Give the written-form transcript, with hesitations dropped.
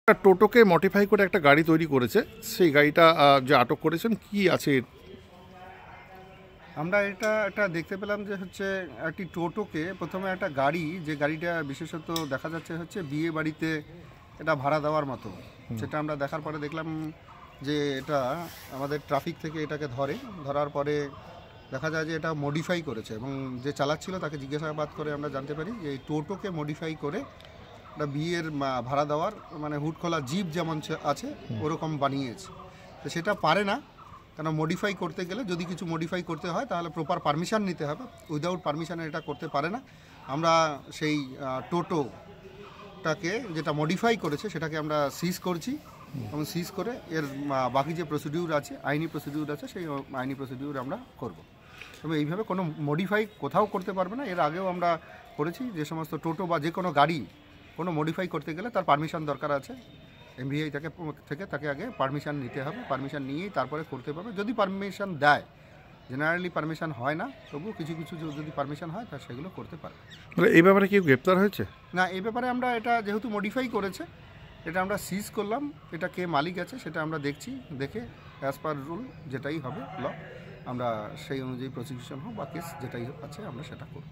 একটা টোটোকে মডিফাই করে একটা গাড়ি তৈরি করেছে, সেই গাড়িটা যে আটক করেছেন কি আছে? আমরা এটা দেখতে পেলাম যে হচ্ছে একটি টোটোকে প্রথমে একটা গাড়ি, যে গাড়িটা বিশেষত দেখা যাচ্ছে হচ্ছে বিয়ে বাড়িতে এটা ভাড়া দেওয়ার মতো, সেটা আমরা দেখার পরে দেখলাম যে এটা আমাদের ট্রাফিক থেকে এটাকে ধরার পরে দেখা যায় যে এটা মডিফাই করেছে, এবং যে চালাচ্ছিল তাকে জিজ্ঞাসাবাদ করে আমরা জানতে পারি যে এই টোটোকে মডিফাই করে একটা বিয়ের ভাড়া দেওয়ার, মানে হুড খোলা জিপ যেমন আছে ওরকম বানিয়েছে। তো সেটা পারে না, কেন মডিফাই করতে গেলে যদি কিছু মডিফাই করতে হয় তাহলে প্রপার পারমিশন নিতে হবে, উইদাউট পারমিশনে এটা করতে পারে না। আমরা সেই টোটোটাকে যেটা মডিফাই করেছে সেটাকে আমরা সিজ করছি, এবং সিজ করে এর বাকি যে প্রসিডিউর আছে, আইনি প্রসিডিউর আছে, সেই আইনি প্রসিডিউর আমরা করব। তবে এইভাবে কোনো মডিফাই কোথাও করতে পারবে না। এর আগেও আমরা করেছি, যে সমস্ত টোটো বা যে কোনো গাড়ি কোনো মডিফাই করতে গেলে তার পারমিশন দরকার আছে, এমভিআই থেকে তাকে আগে পারমিশন নিতে হবে, পারমিশন নিয়েই তারপরে করতে পারবে। যদি পারমিশন দেয়, জেনারেলি পারমিশন হয় না, তবু কিছু কিছু যদি পারমিশন হয় তা সেগুলো করতে পারে। এই ব্যাপারে কেউ গ্রেপ্তার হয়েছে? না, এই ব্যাপারে আমরা এটা যেহেতু মডিফাই করেছে, এটা আমরা সিজ করলাম, এটা কে মালিক আছে সেটা আমরা দেখছি, দেখে অ্যাজ পার রুল যেটাই হবে ল, আমরা সেই অনুযায়ী প্রসিকিউশন হোক বা কেস যেটাই আছে আমরা সেটা করব।